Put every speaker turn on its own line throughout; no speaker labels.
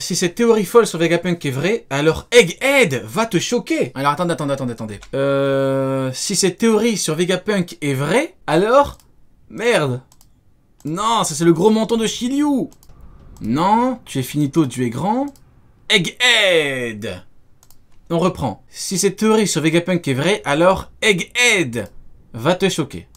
Si cette théorie folle sur Vegapunk est vraie, alors Egghead va te choquer. Alors attendez. Si cette théorie sur Vegapunk est vraie, alors... Merde. Non, ça c'est le gros menton de Shiryu. Non, tu es finito, tu es grand. Egghead. On reprend. Si cette théorie sur Vegapunk est vraie, alors Egghead va te choquer.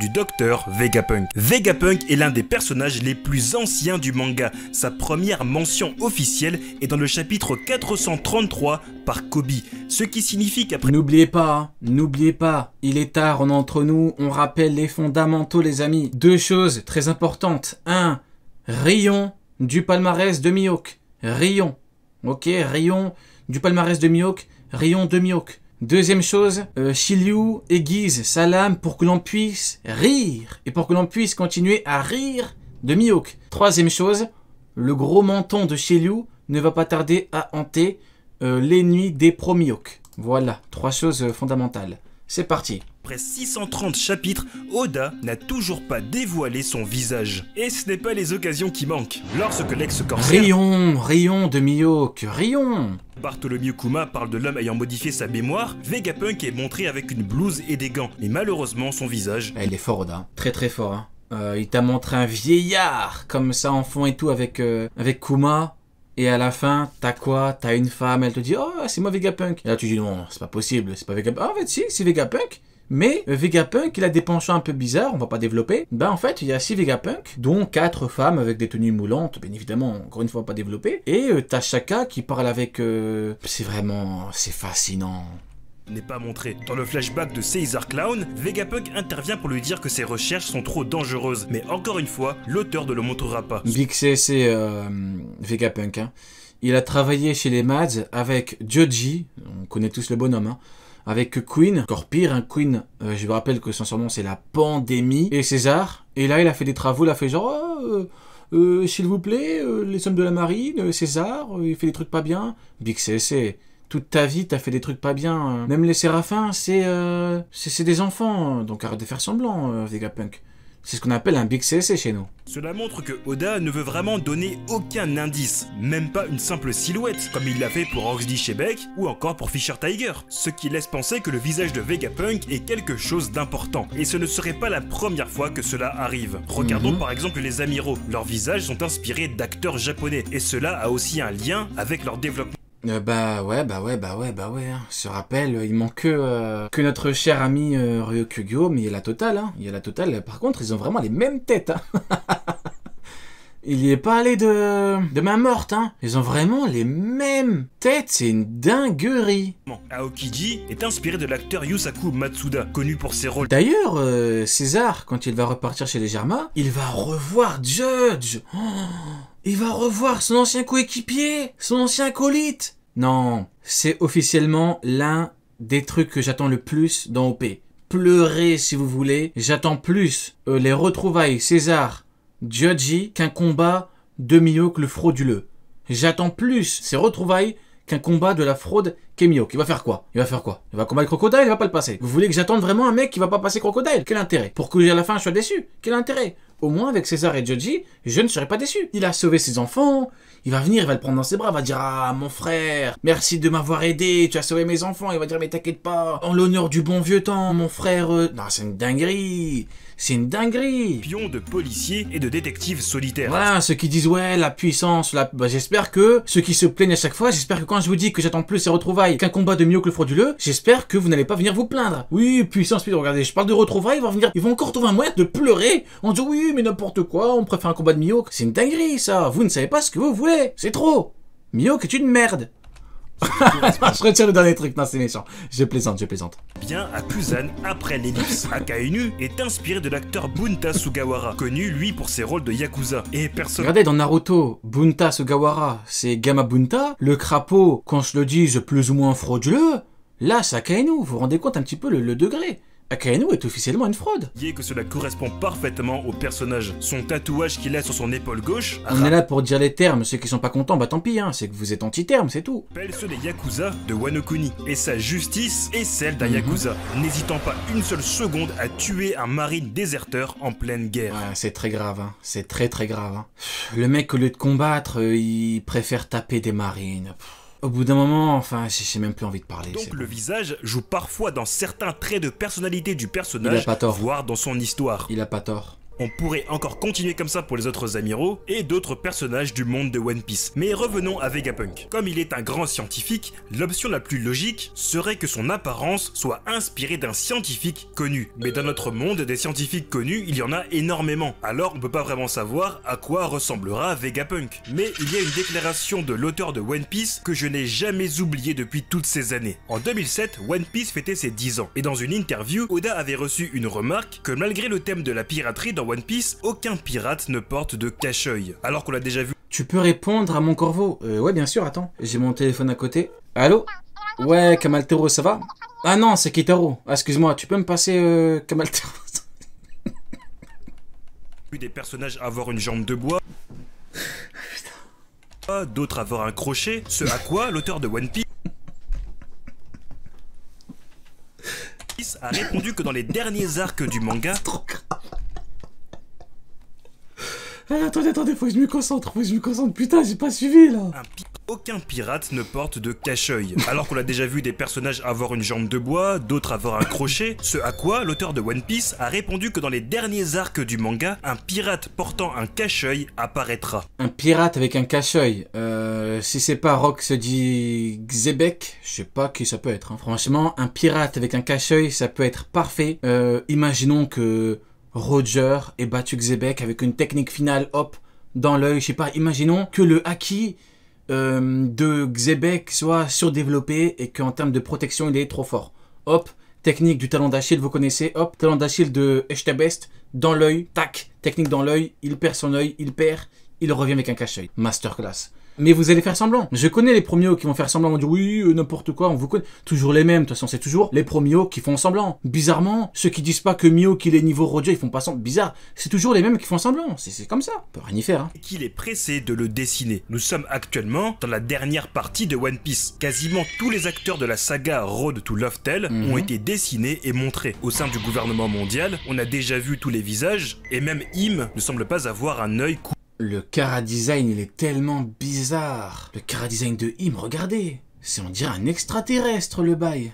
Du docteur Vegapunk. Vegapunk est l'un des personnages les plus anciens du manga. Sa première mention officielle est dans le chapitre 433 par Kobe. Ce qui signifie qu'après...
N'oubliez pas, il est tard, on est entre nous, on rappelle les fondamentaux les amis. Deux choses très importantes. 1. Rayon du palmarès de Mihawk. Rayon. Ok, rayon du palmarès de Mihawk. Rayon de Mihawk. Deuxième chose, Shiryu aiguise sa lame pour que l'on puisse rire. Et pour que l'on puisse continuer à rire de Mihawk. Troisième chose, le gros menton de Shiryu ne va pas tarder à hanter les nuits des pro Mihawk. Voilà, 3 choses fondamentales. C'est parti.
Après 630 chapitres, Oda n'a toujours pas dévoilé son visage. Et ce n'est pas les occasions qui manquent. Lorsque l'ex-corsaire...
Rayon de Mihawk, rayon.
Bartholomew Kuma parle de l'homme ayant modifié sa mémoire, Vegapunk est montré avec une blouse et des gants. Mais malheureusement, son visage...
Il est fort, Oda. Très très fort. Hein. Il t'a montré un vieillard, comme ça en fond et tout, avec Kuma. Et à la fin, t'as quoi? T'as une femme, elle te dit « Oh, c'est moi Vegapunk ». Et là, tu dis « Non, c'est pas possible, c'est pas Vegapunk. » Ah, en fait, si, c'est Vegapunk. Mais Vegapunk, il a des penchants un peu bizarres, on va pas développer. Ben en fait, il y a 6 Vegapunk, dont 4 femmes avec des tenues moulantes, bien évidemment, encore une fois pas développé. Et t'as Shaka qui parle avec... c'est fascinant.
N'est pas montré. Dans le flashback de Caesar Clown, Vegapunk intervient pour lui dire que ses recherches sont trop dangereuses. Mais encore une fois, l'auteur ne le montrera pas.
Big C, c'est Vegapunk. Hein. Il a travaillé chez les Mads avec Joji, on connaît tous le bonhomme, hein. Avec Queen, encore pire, hein, Queen, je vous rappelle que son surnom c'est la pandémie, et César, et là il a fait des travaux, il a fait genre, s'il vous plaît, les hommes de la marine, César, il fait des trucs pas bien. Big C, toute ta vie t'as fait des trucs pas bien, même les séraphins, c'est des enfants, donc arrête de faire semblant, Vegapunk. C'est ce qu'on appelle un Big CSC chez nous.
Cela montre que Oda ne veut vraiment donner aucun indice, même pas une simple silhouette, comme il l'a fait pour Roxy Shebeck ou encore pour Fisher Tiger. Ce qui laisse penser que le visage de Vegapunk est quelque chose d'important. Et ce ne serait pas la première fois que cela arrive. Regardons par exemple les amiraux. Leurs visages sont inspirés d'acteurs japonais. Et cela a aussi un lien avec leur développement.
Bah ouais. Hein. Je rappelle, il manque que notre cher ami Ryokugyo, mais il y a la totale. Hein. Il y a la totale. Par contre, ils ont vraiment les mêmes têtes. Hein. Il y est pas allé de main morte. Hein. Ils ont vraiment les mêmes têtes. C'est une dinguerie.
Aokiji est inspiré de l'acteur Yusaku Matsuda, connu pour ses rôles.
D'ailleurs, César, quand il va repartir chez les Germains, il va revoir Judge. Oh, il va revoir son ancien coéquipier, son ancien acolyte. Non, c'est officiellement l'un des trucs que j'attends le plus dans OP. Pleurez si vous voulez. J'attends plus les retrouvailles César, Judgy qu'un combat de Mihawk le frauduleux. J'attends plus ces retrouvailles qu'un combat de la fraude qu'est Mihawk. Il va faire quoi? Il va combattre Crocodile, il va pas le passer. Vous voulez que j'attende vraiment un mec qui va pas passer Crocodile? Quel intérêt? Pour que à la fin je sois déçu? Quel intérêt? Au moins avec César et Judgy, je ne serai pas déçu. Il a sauvé ses enfants, il va venir, il va le prendre dans ses bras, il va dire « Ah mon frère, merci de m'avoir aidé, tu as sauvé mes enfants ». Il va dire « Mais t'inquiète pas, en l'honneur du bon vieux temps, mon frère... Non, c'est une dinguerie. C'est une dinguerie.
Pion de policiers et de détectives solitaires.
Voilà, ceux qui disent ouais, la puissance, bah, j'espère que, ceux qui se plaignent à chaque fois, j'espère que quand je vous dis que j'attends plus ces retrouvailles qu'un combat de Mihawk le frauduleux, j'espère que vous n'allez pas venir vous plaindre. Oui, puissance, regardez, je parle de retrouvailles, ils vont encore trouver un moyen de pleurer en disant oui, mais n'importe quoi, on préfère un combat de Mihawk. C'est une dinguerie, ça. Vous ne savez pas ce que vous voulez. C'est trop. Mihawk est une merde. Je retire le dernier truc, non c'est méchant. Je plaisante.
Bien à Kusan après l'ellipse. Akainu est inspiré de l'acteur Bunta Sugawara, connu lui pour ses rôles de Yakuza. Et personne...
Regardez dans Naruto, Bunta Sugawara, c'est Gamma Bunta, le crapaud, qu'on se le dise plus ou moins frauduleux, là c'est Akainu, vous vous rendez compte un petit peu le degré. Akainu est officiellement une fraude.
Que cela correspond parfaitement au personnage. Son tatouage qu'il a sur son épaule gauche
On est là pour dire les termes, ceux qui sont pas contents, bah tant pis, hein, c'est que vous êtes anti-termes, c'est tout.
rappelle ceux des Yakuza de Wano Kuni. Et sa justice est celle d'un Yakuza, n'hésitant pas une seule seconde à tuer un marine déserteur en pleine guerre.
Ouais, c'est très grave, hein. C'est très grave. Hein. Le mec, au lieu de combattre, il préfère taper des marines. Au bout d'un moment, enfin, j'ai même plus envie de parler.
Donc le visage joue parfois dans certains traits de personnalité du personnage,
Il a pas tort.
voire dans son histoire.
Il a pas tort.
On pourrait encore continuer comme ça pour les autres amiraux et d'autres personnages du monde de One Piece. Mais revenons à Vegapunk. Comme il est un grand scientifique, l'option la plus logique serait que son apparence soit inspirée d'un scientifique connu. Mais dans notre monde, des scientifiques connus, il y en a énormément. Alors on peut pas vraiment savoir à quoi ressemblera Vegapunk. Mais il y a une déclaration de l'auteur de One Piece que je n'ai jamais oubliée depuis toutes ces années. En 2007, One Piece fêtait ses 10 ans. Et dans une interview, Oda avait reçu une remarque que malgré le thème de la piraterie dans One Piece, aucun pirate ne porte de cache-œil. Alors qu'on l'a déjà vu.
Tu peux répondre à mon corbeau? Ouais, bien sûr, attends. J'ai mon téléphone à côté. Allô? Ouais, Kamaltero, ça va? Ah non, c'est Kitaro. Ah, excuse-moi, tu peux me passer Kamaltero?
Des personnages avoir une jambe de bois. D'autres avoir un crochet. Ce à quoi l'auteur de One Piece a répondu que dans les derniers arcs du manga.
Attendez, faut que je me concentre, putain, j'ai pas suivi là.
Aucun pirate ne porte de cache-œil. Alors qu'on a déjà vu des personnages avoir une jambe de bois, d'autres avoir un crochet, ce à quoi l'auteur de One Piece a répondu que dans les derniers arcs du manga, un pirate portant un cache-œil apparaîtra.
Un pirate avec un cache-œil, si c'est pas Rock se dit Xebec, je sais pas qui ça peut être. Hein. Franchement, un pirate avec un cache-œil, ça peut être parfait. Imaginons que Roger ait battu Xebec avec une technique finale, hop, dans l'œil, je sais pas, imaginons que le haki de Xebec soit surdéveloppé et qu'en termes de protection il est trop fort. Hop, technique du talon d'Achille, vous connaissez, hop, talon d'Achille de Echtabest, dans l'œil, tac, technique dans l'œil, il perd son œil, il revient avec un cache-œil. Masterclass. Mais vous allez faire semblant. Je connais les premiers qui vont faire semblant, on dit oui, n'importe quoi, on vous connaît. Toujours les mêmes, de toute façon, c'est toujours les premiers qui font semblant. Bizarrement, ceux qui disent pas que Mio qu'il est niveau Roger, ils font pas semblant. Bizarre, c'est toujours les mêmes qui font semblant. C'est comme ça, on peut rien y faire. Hein.
Qu'il est pressé de le dessiner. Nous sommes actuellement dans la dernière partie de One Piece. Quasiment tous les acteurs de la saga Road to Love Tale ont été dessinés et montrés. Au sein du gouvernement mondial, on a déjà vu tous les visages, et même Im ne semble pas avoir un œil coupé.
Le chara-design, il est tellement bizarre. Le chara-design de Im, regardez. C'est on dirait un extraterrestre, le bail.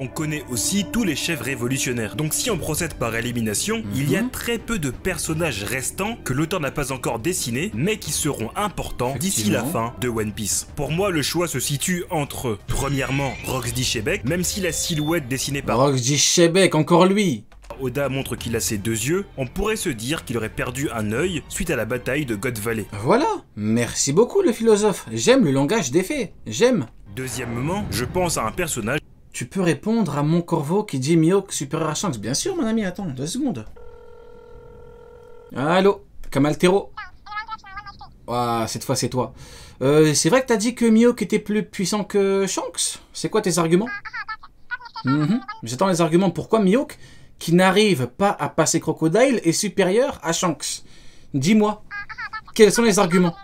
On connaît aussi tous les chefs révolutionnaires. Donc si on procède par élimination, il y a très peu de personnages restants que l'auteur n'a pas encore dessinés, mais qui seront importants d'ici la fin de One Piece. Pour moi, le choix se situe entre, premièrement, Roxy Shebeck, même si la silhouette dessinée par
Roxy Shebeck, encore lui.
Oda montre qu'il a ses deux yeux, on pourrait se dire qu'il aurait perdu un œil suite à la bataille de God Valley.
Voilà, merci beaucoup le philosophe, j'aime le langage des faits, j'aime.
Deuxièmement, je pense à un personnage...
Tu peux répondre à mon corbeau qui dit Mihawk supérieur à Shanks. Bien sûr mon ami, attends, 2 secondes. Allô, Kamaltero. Ah, cette fois c'est toi. C'est vrai que t'as dit que Mihawk était plus puissant que Shanks? C'est quoi tes arguments? J'attends les arguments, pourquoi Mihawk qui n'arrive pas à passer Crocodile est supérieur à Shanks. Dis-moi, quels sont les arguments?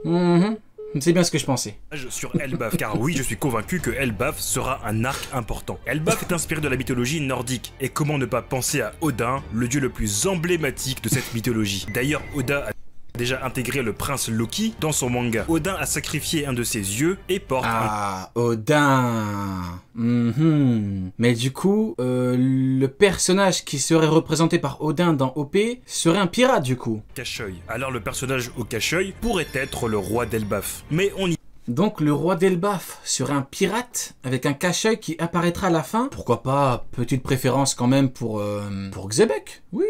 C'est bien ce que je pensais.
Sur Elbaf, car oui, je suis convaincu que Elbaf sera un arc important. Elbaf est inspiré de la mythologie nordique, et comment ne pas penser à Odin, le dieu le plus emblématique de cette mythologie. D'ailleurs, Oda a déjà intégré le prince Loki dans son manga. Odin a sacrifié un de ses yeux et porte
Odin. Mais du coup, le personnage qui serait représenté par Odin dans OP serait un pirate du coup.
Cache-œil. Alors le personnage au cache-œil pourrait être le roi d'Elbaf. Mais on y...
Donc le roi d'Elbaf serait un pirate avec un cache-œil qui apparaîtra à la fin. Pourquoi pas, petite préférence quand même pour Xebec. Oui,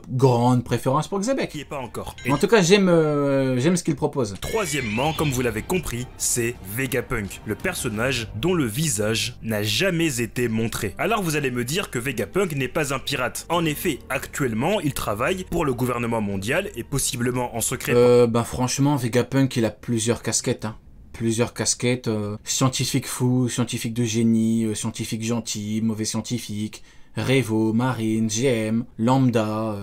grande préférence pour Xebec.
Qui est pas encore.
En tout cas, j'aime ce qu'il propose.
Troisièmement, comme vous l'avez compris, c'est Vegapunk, le personnage dont le visage n'a jamais été montré. Alors vous allez me dire que Vegapunk n'est pas un pirate. En effet, actuellement, il travaille pour le gouvernement mondial et possiblement en secret.
Franchement, Vegapunk, il a plusieurs casquettes, hein. Plusieurs casquettes, scientifique fou, scientifique de génie, scientifique gentil, mauvais scientifique, Revo, Marine, GM, Lambda...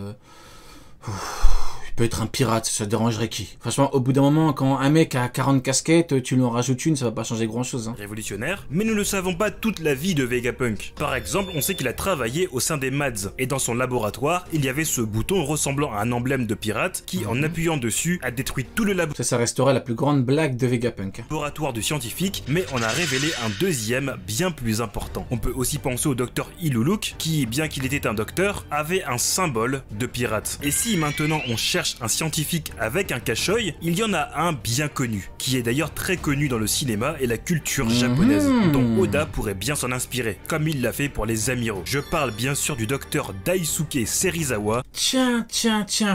Il peut être un pirate, ça dérangerait qui? Franchement, au bout d'un moment, quand un mec a 40 casquettes, tu lui en rajoutes une, ça va pas changer grand chose. Hein.
Révolutionnaire, mais nous ne savons pas toute la vie de Vegapunk. Par exemple, on sait qu'il a travaillé au sein des Mads, et dans son laboratoire, il y avait ce bouton ressemblant à un emblème de pirate qui, en appuyant dessus, a détruit tout le
Ça restera la plus grande blague de Vegapunk.
Laboratoire du scientifique, mais on a révélé un deuxième bien plus important. On peut aussi penser au docteur Iluluk, qui, bien qu'il était un docteur, avait un symbole de pirate. Et si maintenant on cherche un scientifique avec un cache-œil, il y en a un bien connu, qui est d'ailleurs très connu dans le cinéma et la culture japonaise, dont Oda pourrait bien s'en inspirer, comme il l'a fait pour les amiraux. Je parle bien sûr du docteur Daisuke Serizawa.
Tiens,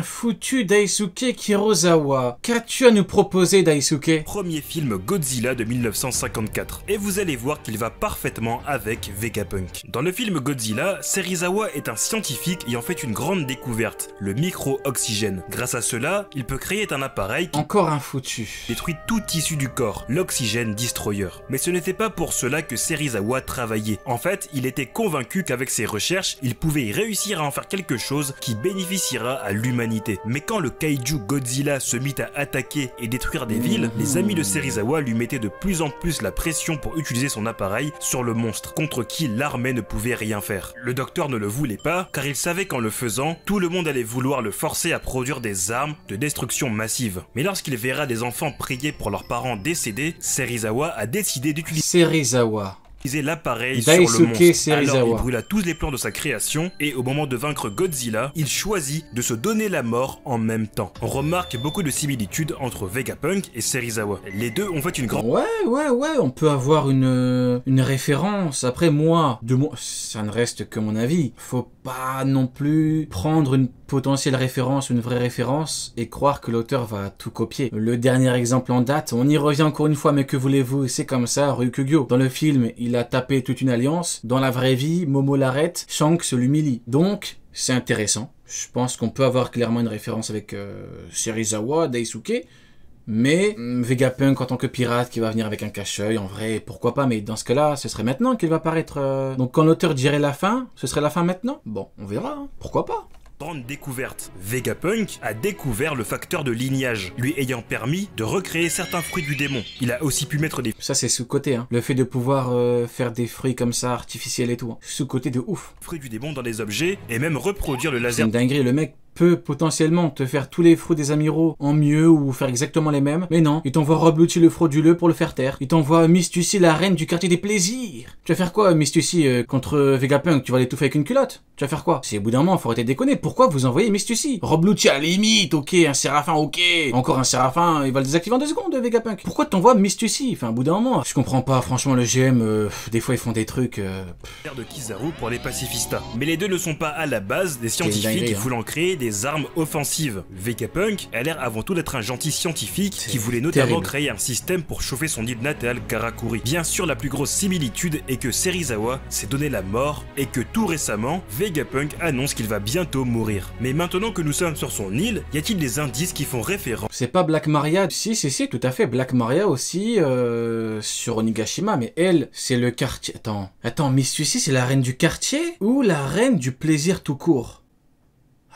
foutu Daisuke Kurosawa. Qu'as-tu à nous proposer, Daisuke?
Premier film Godzilla de 1954. Et vous allez voir qu'il va parfaitement avec Vegapunk. Dans le film Godzilla, Serizawa est un scientifique ayant fait une grande découverte, le micro-oxygène. Grâce à cela, il peut créer un appareil qui
encore un foutu
détruit tout tissu du corps, l'Oxygène Destroyer. Mais ce n'était pas pour cela que Serizawa travaillait. En fait, il était convaincu qu'avec ses recherches, il pouvait réussir à en faire quelque chose qui bénéficiera à l'humanité. Mais quand le kaiju Godzilla se mit à attaquer et détruire des villes, les amis de Serizawa lui mettaient de plus en plus la pression pour utiliser son appareil sur le monstre, contre qui l'armée ne pouvait rien faire. Le docteur ne le voulait pas, car il savait qu'en le faisant, tout le monde allait vouloir le forcer à produire des armes de destruction massive. Mais lorsqu'il verra des enfants prier pour leurs parents décédés, Serizawa a décidé d'utiliser l'appareil sur le monstre. Alors il brûla tous les plans de sa création et au moment de vaincre Godzilla, il choisit de se donner la mort en même temps. On remarque beaucoup de similitudes entre Vegapunk et Serizawa. Les deux ont fait une grande...
Ouais, on peut avoir une référence. Après moi, ça ne reste que mon avis. Faut pas non plus prendre une potentielle référence, une vraie référence, et croire que l'auteur va tout copier. Le dernier exemple en date, on y revient encore une fois, mais que voulez-vous, c'est comme ça, Ryukugyo. Dans le film, il a tapé toute une alliance. Dans la vraie vie, Momo l'arrête, Shanks l'humilie. Donc, c'est intéressant. Je pense qu'on peut avoir clairement une référence avec Serizawa, Daisuke, mais Vegapunk en tant que pirate qui va venir avec un cache-œil, en vrai, pourquoi pas, mais dans ce cas-là, ce serait maintenant qu'il va apparaître. Donc quand l'auteur dirait la fin, ce serait la fin maintenant? Bon, on verra, hein. Pourquoi pas.
Grande découverte. Vegapunk a découvert le facteur de lignage, lui ayant permis de recréer certains fruits du démon. Il a aussi pu mettre des...
Ça c'est sous-côté, hein. Le fait de pouvoir faire des fruits comme ça, artificiels et tout. Hein. Sous-côté de ouf.
Fruits du démon dans des objets, et même reproduire le laser...
C'est une dinguerie, le mec peut potentiellement te faire tous les fruits des amiraux en mieux ou faire exactement les mêmes. Mais non, il t'envoie Rob Lucci le frauduleux pour le faire taire. Il t'envoie Miss Tussie la reine du quartier des plaisirs. Tu vas faire quoi Miss Tussie contre Vegapunk? Tu vas l'étouffer avec une culotte? Tu vas faire quoi? C'est au bout d'un moment, faut arrêter de déconner. Pourquoi vous envoyez Miss Tussie? Rob Lucci à la limite, ok, un Séraphin, ok. Encore un Séraphin, il va le désactiver en 2 secondes, Vegapunk. Pourquoi t'envoies Miss Tussie? Enfin, au bout d'un moment, je comprends pas, franchement, le GM, des fois ils font des trucs...
de Kizaru pour les pacifistas. Mais les deux ne sont pas à la base des scientifiques voulant créer des armes offensives. Vegapunk a l'air avant tout d'être un gentil scientifique qui voulait notamment créer un système pour chauffer son île natale Karakuri. Bien sûr, la plus grosse similitude est que Serizawa s'est donné la mort et que tout récemment, Vegapunk annonce qu'il va bientôt mourir. Mais maintenant que nous sommes sur son île, y a-t-il des indices qui font référence?
C'est pas Black Maria? Si, tout à fait. Black Maria aussi sur Onigashima, mais elle, c'est le quartier... Attends, Miss Tussie, c'est la reine du quartier ou la reine du plaisir tout court?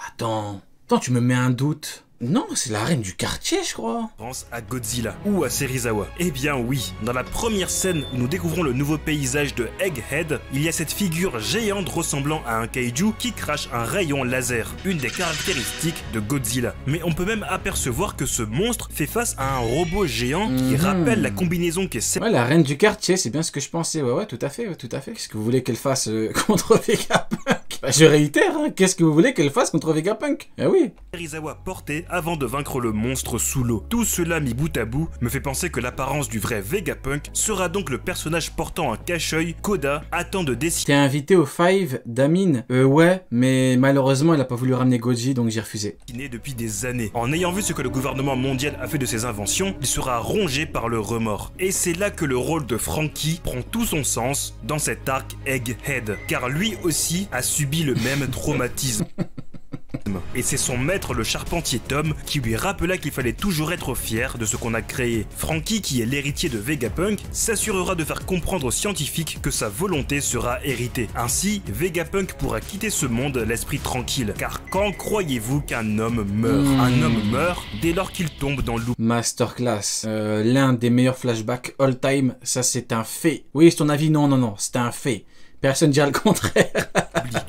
Attends, tu me mets un doute. Non, c'est la reine du quartier, je crois.
Pense à Godzilla ou à Serizawa. Eh bien oui, dans la première scène où nous découvrons le nouveau paysage de Egghead, il y a cette figure géante ressemblant à un kaiju qui crache un rayon laser, une des caractéristiques de Godzilla. Mais on peut même apercevoir que ce monstre fait face à un robot géant qui rappelle la combinaison qu'est celle...
Ouais, la reine du quartier, c'est bien ce que je pensais. Ouais, tout à fait. Qu'est-ce que vous voulez qu'elle fasse contre Vegapunk? Bah, je réitère, hein. Qu'est-ce que vous voulez qu'elle fasse contre Vegapunk? Eh oui.
Serizawa portait avant de vaincre le monstre sous l'eau. Tout cela mis bout à bout me fait penser que l'apparence du vrai Vegapunk sera donc le personnage portant un cache-œil qu'Oda attend de dessiner.
T'es invité au Five d'Amine? Ouais, mais malheureusement il a pas voulu ramener Goji, donc j'ai refusé.
Depuis des années. En ayant vu ce que le gouvernement mondial a fait de ses inventions, il sera rongé par le remords. Et c'est là que le rôle de Franky prend tout son sens dans cet arc Egghead, car lui aussi a subi le même traumatisme. Et c'est son maître, le charpentier Tom, qui lui rappela qu'il fallait toujours être fier de ce qu'on a créé. Franky, qui est l'héritier de Vegapunk, s'assurera de faire comprendre aux scientifiques que sa volonté sera héritée. Ainsi, Vegapunk pourra quitter ce monde l'esprit tranquille. Car quand croyez-vous qu'un homme meurt? Un homme meurt dès lors qu'il tombe dans l'oubli.
Masterclass. L'un des meilleurs flashbacks all time, ça c'est un fait. Oui, c'est ton avis? Non, non, non, c'est un fait. Personne ne dira le contraire.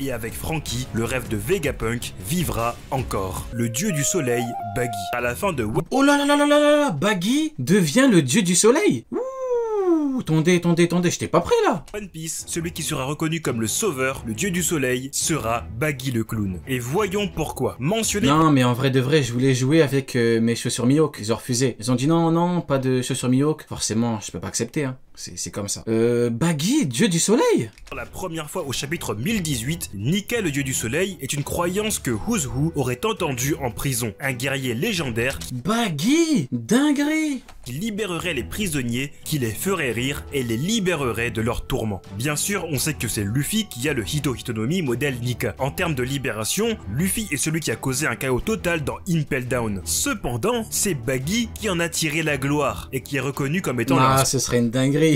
Et avec Franky, le rêve de Vegapunk vivra encore. Le dieu du soleil, Baggy. À la fin de...
Oh là là là là là là, Baggy devient le dieu du soleil. Ouh, attendez, j'étais pas prêt là.
One Piece, celui qui sera reconnu comme le sauveur, le dieu du soleil, sera Baggy le clown. Et voyons pourquoi. Mentionné...
Non, mais en vrai de vrai, je voulais jouer avec mes chaussures Mihawk. Ils ont refusé. Ils ont dit non, non, pas de chaussures Mihawk. Forcément, je peux pas accepter, hein. C'est comme ça. Baggy, dieu du soleil?
Pour la première fois au chapitre 1018, Nika le dieu du soleil est une croyance que Who's Who aurait entendue en prison. Un guerrier légendaire
Baggy, dinguerie,
qui libérerait les prisonniers, qui les ferait rire et les libérerait de leurs tourments. Bien sûr, on sait que c'est Luffy qui a le Hito Hitonomi modèle Nika. En termes de libération, Luffy est celui qui a causé un chaos total dans Impel Down. Cependant, c'est Baggy qui en a tiré la gloire et qui est reconnu comme étant
ce serait une dinguerie.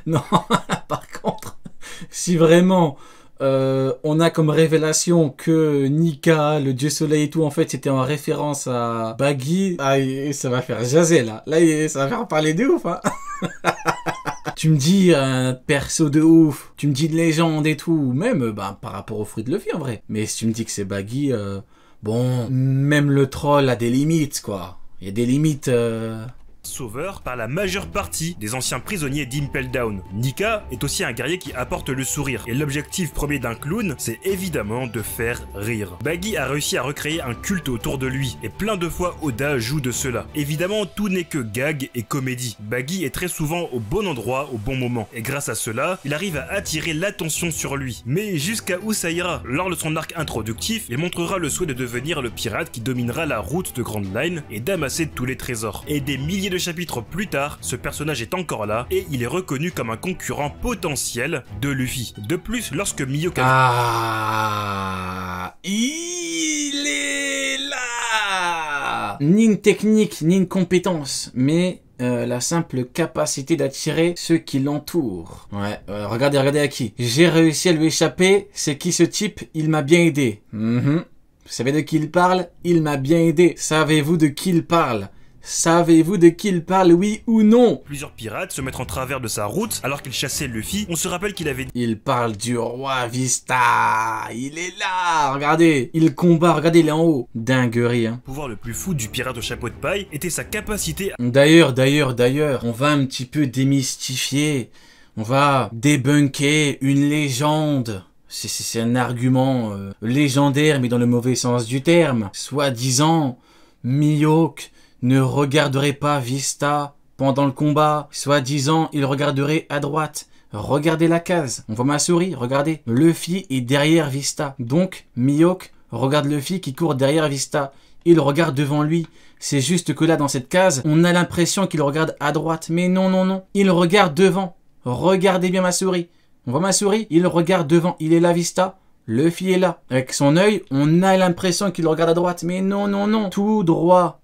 Non, par contre, si vraiment on a comme révélation que Nika, le dieu soleil et tout, en fait, c'était en référence à Baggy, ça va faire jaser là. Là, ça va faire parler de ouf, hein. Tu me dis un perso de ouf, tu me dis de légende et tout, même par rapport au fruit de Luffy en vrai. Mais si tu me dis que c'est Baggy, bon, même le troll a des limites, quoi. Il y a des limites...
sauveur par la majeure partie des anciens prisonniers d'Impel Down. Nika est aussi un guerrier qui apporte le sourire, et l'objectif premier d'un clown, c'est évidemment de faire rire. Baggy a réussi à recréer un culte autour de lui, et plein de fois Oda joue de cela. Évidemment, tout n'est que gag et comédie. Baggy est très souvent au bon endroit au bon moment, et grâce à cela, il arrive à attirer l'attention sur lui. Mais jusqu'à où ça ira? Lors de son arc introductif, il montrera le souhait de devenir le pirate qui dominera la route de Grand Line et d'amasser tous les trésors. Et des milliers de chapitres plus tard, ce personnage est encore là et il est reconnu comme un concurrent potentiel de Luffy. De plus, lorsque Mihawk
il est là. Ni une technique, ni une compétence, mais la simple capacité d'attirer ceux qui l'entourent. Ouais, regardez à qui. J'ai réussi à lui échapper, c'est qui ce type? Il m'a bien aidé. Vous savez de qui il parle? Il m'a bien aidé. Savez-vous de qui il parle? Savez-vous de qui il parle, oui ou non?
Plusieurs pirates se mettent en travers de sa route alors qu'il chassait Luffy. On se rappelle qu'il avait dit...
Il parle du roi Vista. Il est là. Regardez. Il combat. Regardez, il est en haut. Dinguerie, hein.
Le pouvoir le plus fou du pirate au chapeau de paille était sa capacité à...
D'ailleurs, on va un petit peu démystifier. On va débunker une légende. C'est un argument légendaire, mais dans le mauvais sens du terme. Soi-disant, Mihawk ne regarderait pas Vista pendant le combat. Soi-disant, il regarderait à droite. Regardez la case. On voit ma souris, regardez. Luffy est derrière Vista. Donc, Mihawk regarde Luffy qui court derrière Vista. Il regarde devant lui. C'est juste que là, dans cette case, on a l'impression qu'il regarde à droite. Mais non, non, non. Il regarde devant. Regardez bien ma souris. On voit ma souris, il regarde devant. Il est là, Vista. Luffy est là. Avec son œil, on a l'impression qu'il regarde à droite. Mais non, non, non. Tout droit.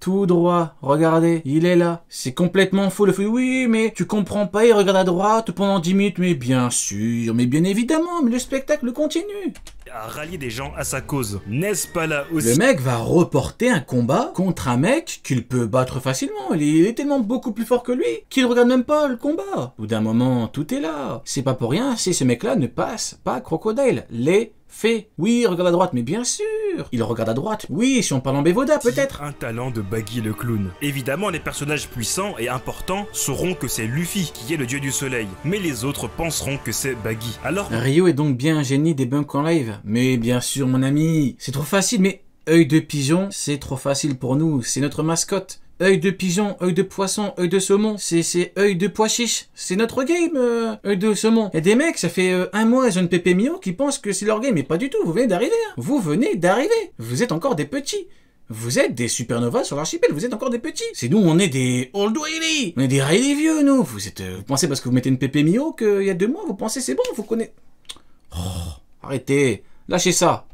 Regardez, il est là. C'est complètement faux. Luffy, oui, mais tu comprends pas, il regarde à droite pendant 10 minutes. Mais bien sûr, mais bien évidemment. Mais le spectacle continue.
À rallier des gens à sa cause. N'est-ce pas là aussi?
Le mec va reporter un combat contre un mec qu'il peut battre facilement. Il est tellement beaucoup plus fort que lui qu'il regarde même pas le combat. Au bout d'un moment, tout est là. C'est pas pour rien si ce mec-là ne passe pas Crocodile. Les fait. Oui, regarde à droite, mais bien sûr. Il regarde à droite. Oui, si on parle en Bévoda, peut-être.
Un talent de Baggy le clown. Évidemment, les personnages puissants et importants sauront que c'est Luffy qui est le dieu du soleil. Mais les autres penseront que c'est Baggy. Alors...
Rio est donc bien un génie des bunks en live. Mais bien sûr, mon ami. C'est trop facile, mais... Œil de pigeon, c'est trop facile pour nous. C'est notre mascotte. Œil de pigeon, œil de poisson, œil de saumon, c'est œil de pois chiche. C'est notre game, œil de saumon. Et des mecs, ça fait un mois, ils ont une pépé mio qui pensent que c'est leur game, mais pas du tout, vous venez d'arriver. Hein. Vous venez d'arriver. Vous êtes encore des petits. Vous êtes des supernovas sur l'archipel, vous êtes encore des petits. C'est nous, on est des old Riley. On est des Riley vieux, nous. Vous pensez parce que vous mettez une pépé mio qu'il y a 2 mois, vous pensez c'est bon, vous connaissez... Oh, arrêtez. Lâchez ça.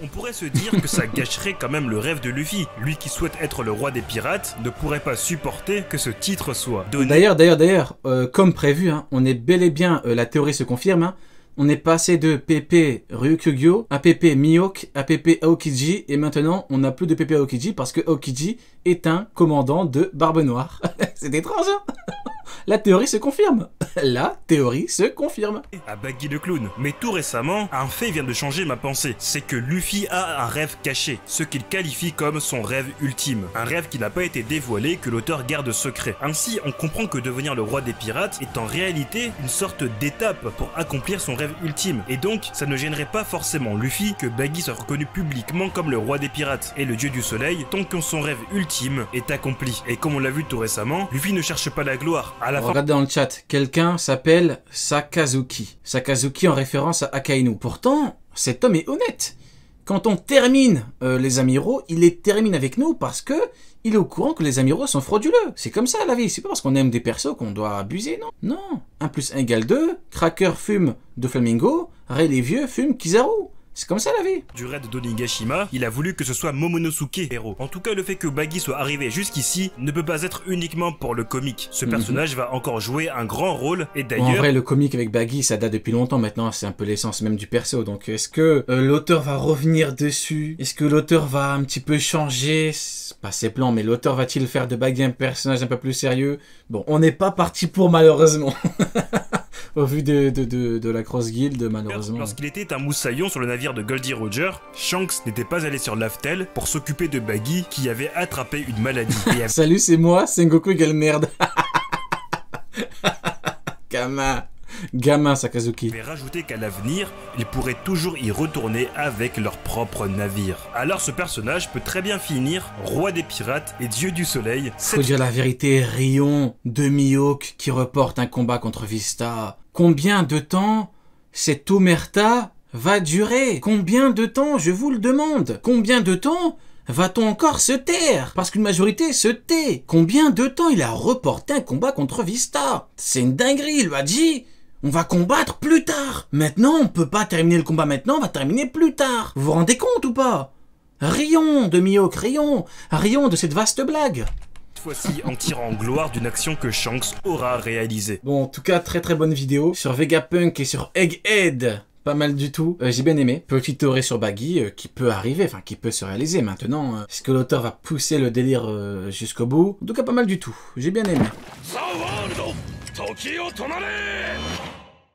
On pourrait se dire que ça gâcherait quand même le rêve de Luffy. Lui qui souhaite être le roi des pirates ne pourrait pas supporter que ce titre soit donné.
D'ailleurs, comme prévu, hein, on est bel et bien, la théorie se confirme, hein, on est passé de PP Ryukugyo à PP Mihawk à PP Aokiji et maintenant on n'a plus de PP Aokiji parce que Aokiji est un commandant de Barbe Noire. C'est étrange, hein. La théorie se confirme. La théorie se confirme.
À Baggy le clown. Mais tout récemment, un fait vient de changer ma pensée. C'est que Luffy a un rêve caché, ce qu'il qualifie comme son rêve ultime. Un rêve qui n'a pas été dévoilé, que l'auteur garde secret. Ainsi, on comprend que devenir le roi des pirates est en réalité une sorte d'étape pour accomplir son rêve ultime. Et donc, ça ne gênerait pas forcément Luffy que Baggy soit reconnu publiquement comme le roi des pirates et le dieu du soleil tant que son rêve ultime est accompli. Et comme on l'a vu tout récemment, Luffy ne cherche pas la gloire. À la fin...
Regardez dans le chat, quelqu'un s'appelle Sakazuki. Sakazuki en référence à Akainu. Pourtant, cet homme est honnête. Quand on termine les amiraux, il les termine avec nous parce que il est au courant que les amiraux sont frauduleux. C'est comme ça la vie. C'est pas parce qu'on aime des persos qu'on doit abuser, non. Non. 1 + 1 = 2. Cracker fume de Flamingo. Ray les vieux fume Kizaru. C'est comme ça la vie.
Du raid d'Onigashima, il a voulu que ce soit Momonosuke héros. En tout cas, le fait que Baggy soit arrivé jusqu'ici ne peut pas être uniquement pour le comique. Ce personnage va encore jouer un grand rôle et d'ailleurs...
En vrai, le comique avec Baggy, ça date depuis longtemps maintenant. C'est un peu l'essence même du perso. Donc, est-ce que l'auteur va revenir dessus? Est-ce que l'auteur va un petit peu changer? Pas ses plans, mais l'auteur va-t-il faire de Baggy un personnage un peu plus sérieux? Bon, on n'est pas parti pour malheureusement. Au vu de la grosse guilde, malheureusement.
Lorsqu'il était un moussaillon sur le navire de Goldie Roger, Shanks n'était pas allé sur Laftel pour s'occuper de Baggy qui avait attrapé une maladie. Et
Salut, c'est moi, Sengoku égale merde. Gamin Sakazuki.
avait rajouté qu'à l'avenir, ils pourraient toujours y retourner avec leur propre navire. Alors ce personnage peut très bien finir roi des pirates et dieu du soleil.
Faut dire la vérité, Rion de Mihawk qui reporte un combat contre Vista. Combien de temps cette omerta va durer? Combien de temps, je vous le demande? Combien de temps va-t-on encore se taire? Parce qu'une majorité se tait. Combien de temps il a reporté un combat contre Vista? C'est une dinguerie, il lui a dit... On va combattre plus tard. Maintenant, on peut pas terminer le combat maintenant, on va terminer plus tard. Vous vous rendez compte ou pas? Rions de Mihawk, rions de cette vaste blague.
Cette fois-ci en tirant gloire d'une action que Shanks aura réalisée.
Bon, en tout cas, très bonne vidéo sur Vegapunk et sur Egghead. Pas mal du tout. J'ai bien aimé. Petite théorie sur Baggy qui peut arriver, enfin qui peut se réaliser maintenant. Est-ce que l'auteur va pousser le délire jusqu'au bout? En tout cas, pas mal du tout. J'ai bien aimé.